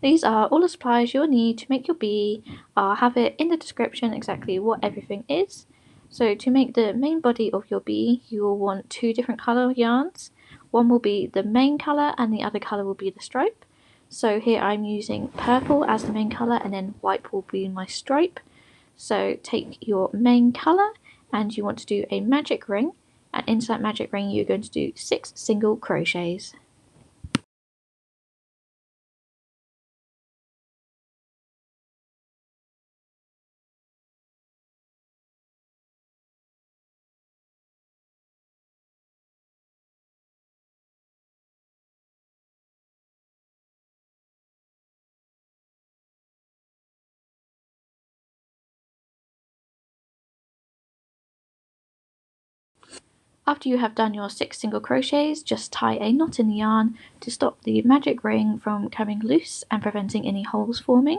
These are all the supplies you'll need to make your bee. I'll have it in the description exactly what everything is. So to make the main body of your bee, you will want 2 different colour yarns. One will be the main colour and the other colour will be the stripe. So here I'm using purple as the main colour and then white will be my stripe. So take your main colour and you want to do a magic ring, and into that magic ring you're going to do 6 single crochets. After you have done your 6 single crochets, just tie a knot in the yarn to stop the magic ring from coming loose and preventing any holes forming.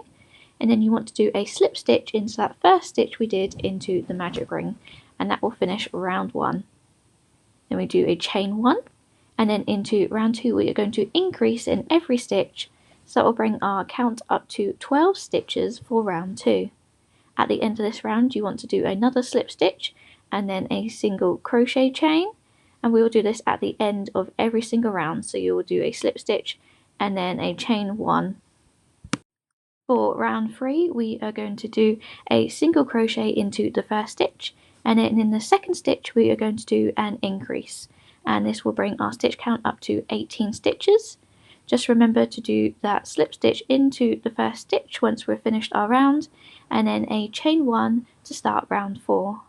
And then you want to do a slip stitch into that first stitch we did into the magic ring, and that will finish round 1. Then we do a chain 1, and then into round 2 we are going to increase in every stitch, so that will bring our count up to 12 stitches for round 2. At the end of this round you want to do another slip stitch and then a single crochet chain, and we will do this at the end of every single round. So you will do a slip stitch and then a chain 1. For round 3 we are going to do a single crochet into the first stitch, and then in the second stitch we are going to do an increase, and this will bring our stitch count up to 18 stitches. Just remember to do that slip stitch into the first stitch once we've finished our round, and then a chain 1 to start round 4.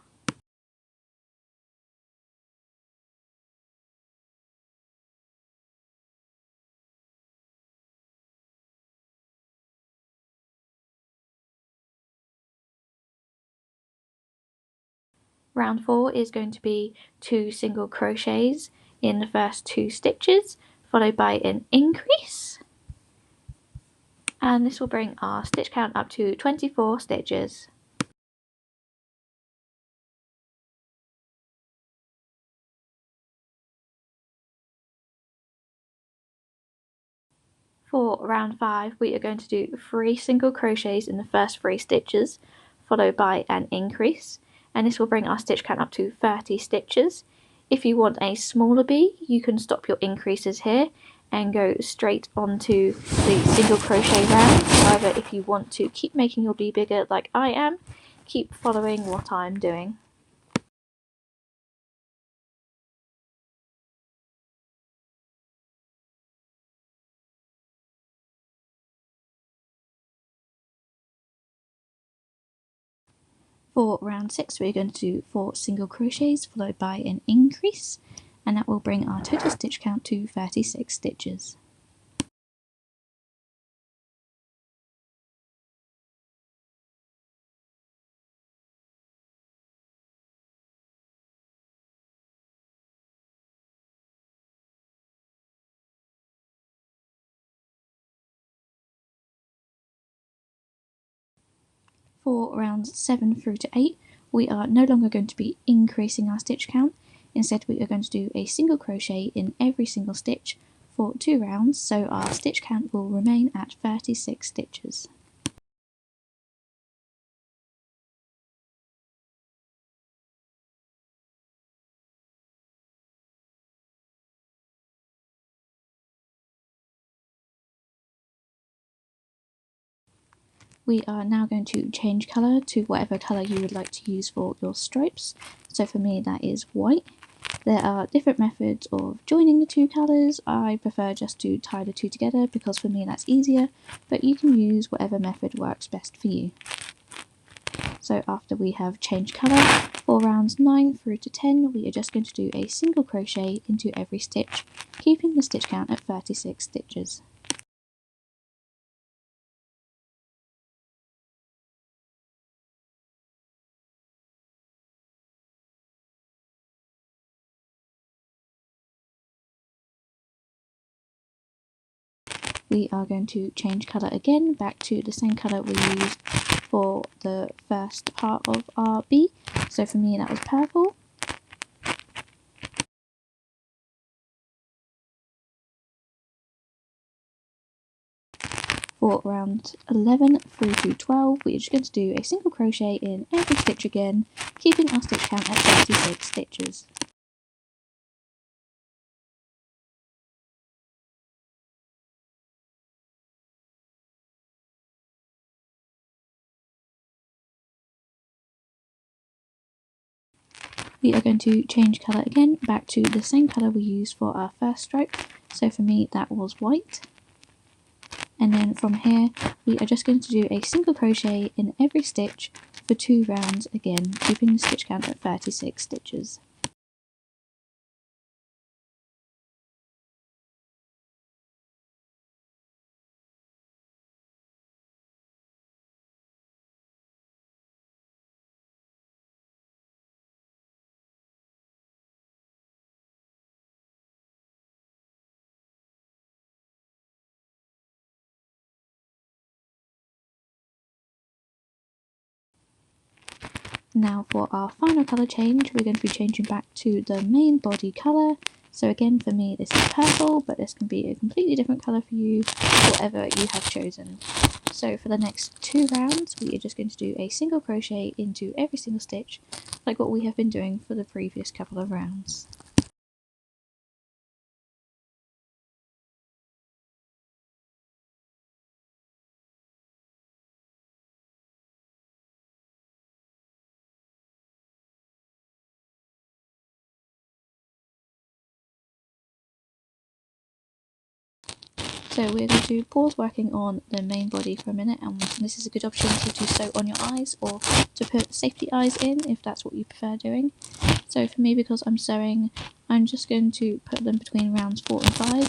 Round 4 is going to be 2 single crochets in the first 2 stitches, followed by an increase, and this will bring our stitch count up to 24 stitches. For round 5 we are going to do 3 single crochets in the first 3 stitches, followed by an increase, and this will bring our stitch count up to 30 stitches. If you want a smaller bee, you can stop your increases here and go straight onto the single crochet round. However, if you want to keep making your bee bigger like I am, keep following what I'm doing. For round 6 we're going to do 4 single crochets followed by an increase, and that will bring our total stitch count to 36 stitches. For rounds 7 through to 8 we are no longer going to be increasing our stitch count. Instead we are going to do a single crochet in every single stitch for 2 rounds, so our stitch count will remain at 36 stitches. We are now going to change colour to whatever colour you would like to use for your stripes. So for me that is white. There are different methods of joining the 2 colours. I prefer just to tie the 2 together because for me that's easier, but you can use whatever method works best for you. So after we have changed colour, for rounds 9 through to 10 we are just going to do a single crochet into every stitch, keeping the stitch count at 36 stitches. We are going to change colour again back to the same colour we used for the first part of our bee. So for me that was purple. For round 11 through to 12, we're just going to do a single crochet in every stitch again, keeping our stitch count at 36 stitches. We are going to change colour again back to the same colour we used for our first stroke, so for me that was white. And then from here we are just going to do a single crochet in every stitch for 2 rounds again, keeping the stitch count at 36 stitches. Now for our final colour change, we're going to be changing back to the main body colour. So again, for me this is purple, but this can be a completely different colour for you, whatever you have chosen. So for the next 2 rounds, we are just going to do a single crochet into every single stitch, like what we have been doing for the previous couple of rounds. So we're going to pause working on the main body for a minute, and this is a good opportunity to sew on your eyes or to put safety eyes in if that's what you prefer doing. So for me, because I'm sewing, I'm just going to put them between rounds 4 and 5.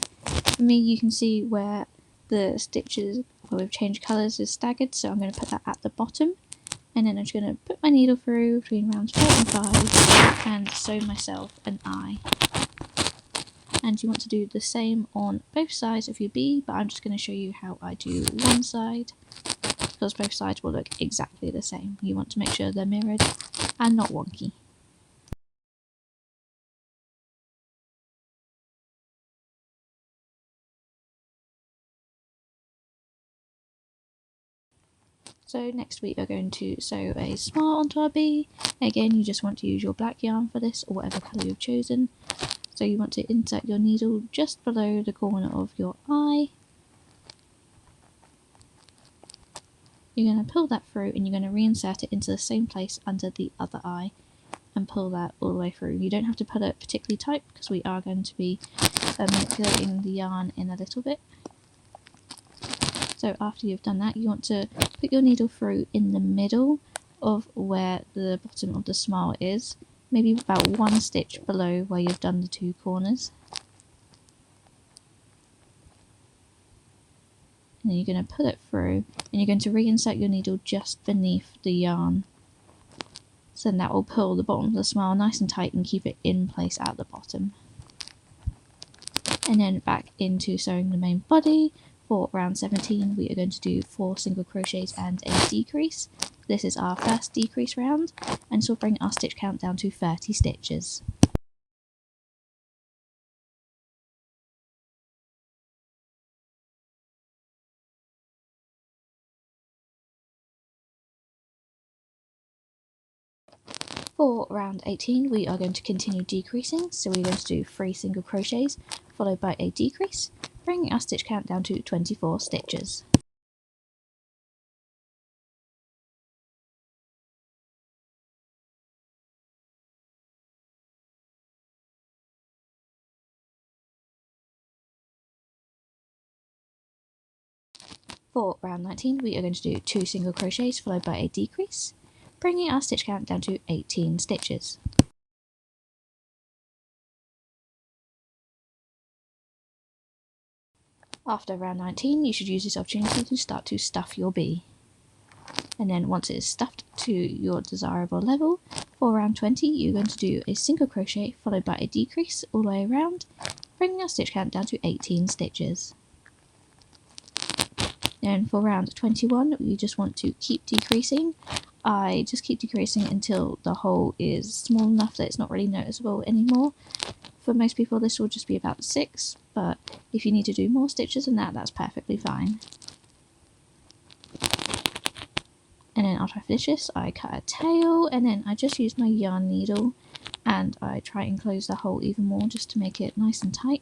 For me, you can see where the stitches where we've changed colours is staggered, so I'm going to put that at the bottom, and then I'm just going to put my needle through between rounds 4 and 5 and sew myself an eye. And you want to do the same on both sides of your bee, but I'm just going to show you how I do one side, because both sides will look exactly the same. You want to make sure they're mirrored and not wonky. So next we are going to sew a smile onto our bee. Again, you just want to use your black yarn for this, or whatever colour you've chosen. So you want to insert your needle just below the corner of your eye. You're going to pull that through, and you're going to reinsert it into the same place under the other eye and pull that all the way through. You don't have to pull it particularly tight because we are going to be manipulating the yarn in a little bit. So after you've done that, you want to put your needle through in the middle of where the bottom of the smile is, maybe about 1 stitch below where you've done the 2 corners. And then you're going to pull it through, and you're going to reinsert your needle just beneath the yarn. So then that will pull the bottom of the smile nice and tight and keep it in place at the bottom. And then back into sewing the main body. For round 17, we are going to do 4 single crochets and a decrease. This is our first decrease round, and this will bring our stitch count down to 30 stitches. For round 18, we are going to continue decreasing, so we're going to do 3 single crochets followed by a decrease, bringing our stitch count down to 24 stitches. For round 19, we are going to do 2 single crochets followed by a decrease, bringing our stitch count down to 18 stitches. After round 19, you should use this opportunity to start to stuff your bee. And then once it is stuffed to your desirable level, for round 20, you're going to do a single crochet followed by a decrease all the way around, bringing our stitch count down to 18 stitches. Then for round 21, you just want to keep decreasing. I just keep decreasing until the hole is small enough that it's not really noticeable anymore. For most people this will just be about 6, but if you need to do more stitches than that, that's perfectly fine. after I finish this, I cut a tail, and then I just use my yarn needle and I try and close the hole even more just to make it nice and tight.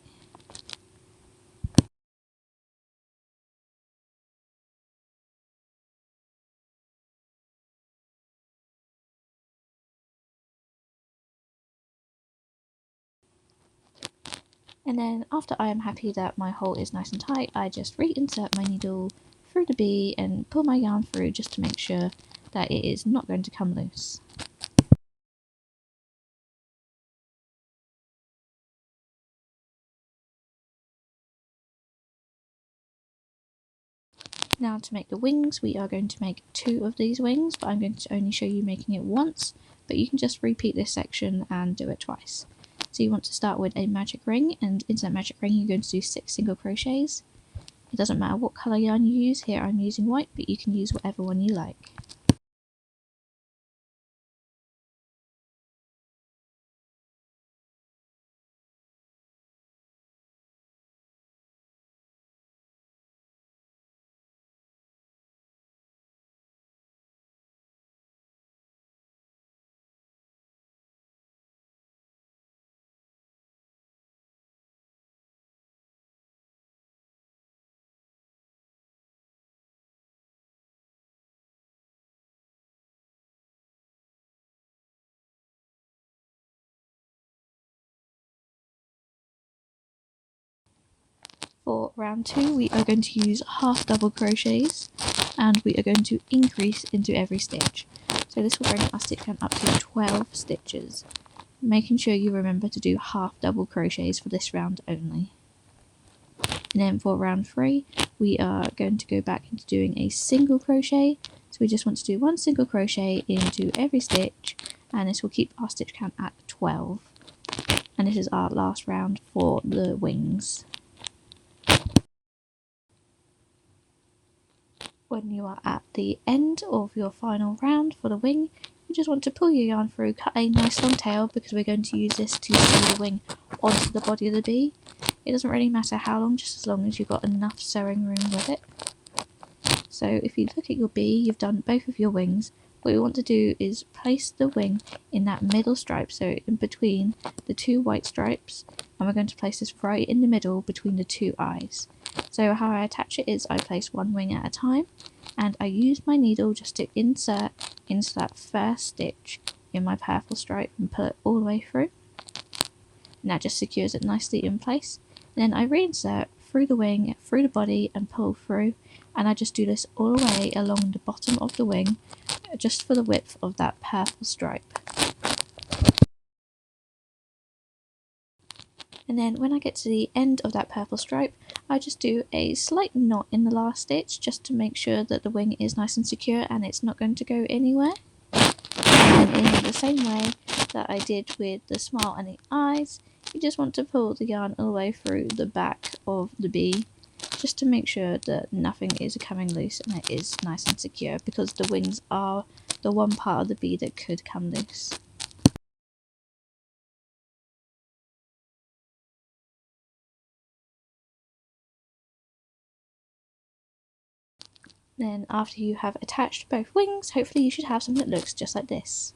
And then after I am happy that my hole is nice and tight, I just reinsert my needle through the bee and pull my yarn through just to make sure that it is not going to come loose. Now to make the wings, we are going to make 2 of these wings, but I'm going to only show you making it once, but you can just repeat this section and do it twice. So you want to start with a magic ring, and into that magic ring you're going to do 6 single crochets. It doesn't matter what colour yarn you use, here I'm using white, but you can use whatever one you like. For round 2 we are going to use half double crochets, and we are going to increase into every stitch. So this will bring our stitch count up to 12 stitches, making sure you remember to do half double crochets for this round only. And then for round 3 we are going to go back into doing a single crochet, so we just want to do 1 single crochet into every stitch, and this will keep our stitch count at 12. And this is our last round for the wings. When you are at the end of your final round for the wing, you just want to pull your yarn through, cut a nice long tail, because we're going to use this to sew the wing onto the body of the bee. It doesn't really matter how long, just as long as you've got enough sewing room with it. So if you look at your bee, you've done both of your wings. What you want to do is place the wing in that middle stripe, so in between the 2 white stripes, and we're going to place this right in the middle between the 2 eyes. So how I attach it is I place 1 wing at a time, and I use my needle just to insert into that first stitch in my purple stripe and pull it all the way through. And that just secures it nicely in place. And then I reinsert through the wing, through the body, and pull through, and I just do this all the way along the bottom of the wing, just for the width of that purple stripe. And then when I get to the end of that purple stripe, I just do a slight knot in the last stitch just to make sure that the wing is nice and secure and it's not going to go anywhere. And in the same way that I did with the smile and the eyes, you just want to pull the yarn all the way through the back of the bee just to make sure that nothing is coming loose and it is nice and secure, because the wings are the one part of the bee that could come loose. Then after you have attached both wings, hopefully you should have something that looks just like this.